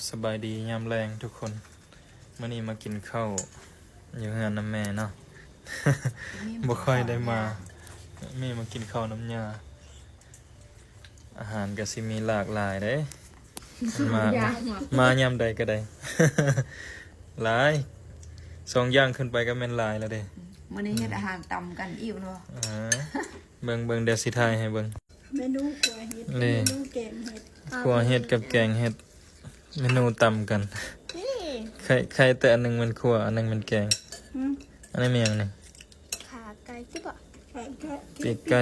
สบายดียามแรงทุกคนเมื่อนี้มากินข้าวอยู่งานน้ำแม่เนาะ บ่ค่อยได้มาแม่มากินข้าวน้ำยาอาหารก็สิมีหลากหลายเด้มายามใดก็ได้ หลาย2 อย่างขึ้นไปก็แม่นหลายแล้วเด้มื้อนี้เฮ็ดอาหารตำกันอิ่วเนาะเบิ่งเดี๋ยวสิทายให้เบิ่งเมนูขัวเห็ดเมนูแกงเห็ดขัวเห็ดกับแกงเห็ดเมนูตำกันใครแต่อันนึงมันขัวอันนึงมันแกงอันนี้มีอย่างนี้ขาไก่ที่บ่ปีกไก่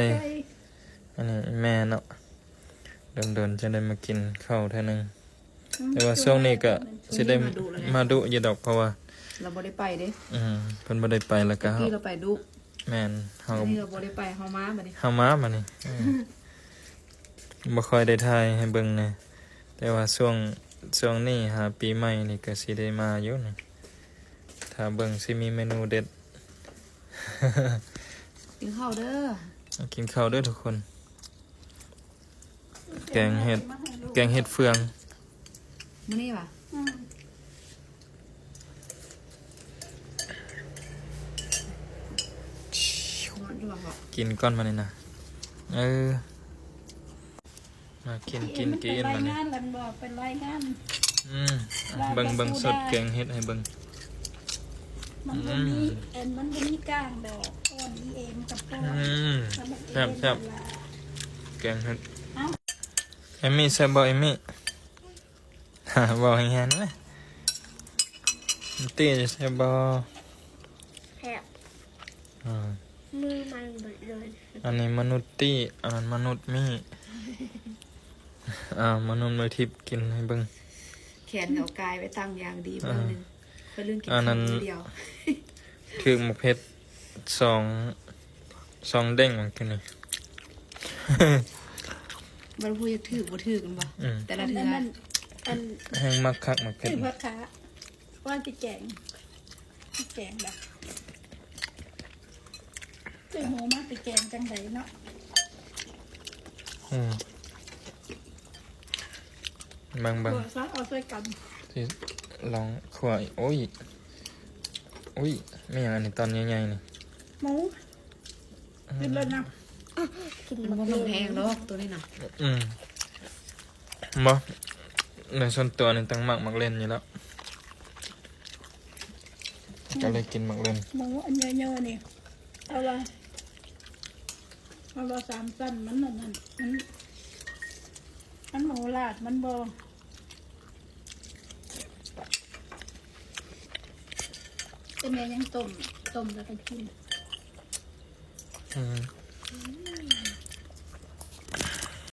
อันนี้แม่เนาะเดินจะได้มากินข้าวเท่านึงแต่ว่าช่วงนี้ก็สิได้มาดุอยู่ดอกเพราะว่าเราบ่ได้ไปเด้เพิ่นบ่ได้ไปแล้วก็ที่เราไปดุแม่นเฮานี่เราบ่ได้ไปเฮามาบัดนี้เฮามานี่บ่ค่อยได้ถ่ายให้เบิ่งแน่แต่ว่าช่วงนี้หาปีใหม่นี่ก็สิได้มาอยู่นี่ถ้าเบิ่งสิมีเมนูเด็ด กินข้าวเด้อกินข้าวเด้อทุกคนแกงเห็ดเฟืองมื้อนี้ว่ะกินก้อนมานี่นะมากินมานี่เป็นรายงานเบิ่งสดแกงเห็ดให้เบิ่งมันบ่มีกลางดอกต้นนี้เองกับต้นแซ่บแกงเห็ดเอมี่แซ่บบ่เอมี่บอกให้แฮนไหมตีจะแซ่บบ่แซ่บมือมันหมดเลยอันนี้มนุษย์ตี้อันนั้นมนุษย์มี่มนุษย์มือทิพย์กินให้เบิ่งแขนเอากายไว้ตั้งอย่างดีเบิ่งนึงเพิ่นลืมกินข้าวเดียวถือหมกเพชรสองเด้งเหมือนกันนี่บ่รู้อยากถือบ่ถือกันบ่แต่ละเทื่อแห้งมักคักมักเพชรผักขาว่าสิแกงแบบคือหมูมาสิแกงจังไดเนาะบางซักเอาใส่กันที่ลองขวายโอ้ยไม่อย่างอันนี้ตอนใหญ่ๆนี่หมูกินเลยนะกินมันแพงดอกตัวนี้น่ะบ่ในส่วนตัวนี่ตั้งมักเล่นอยู่แล้วก็เลยกินมักเล่นหมูอันเยอะๆนี่เอาละ3 สั้นมันนั่นมันหมูลาดมันบ่แต่แม่ยังต้มแล้วก็กิน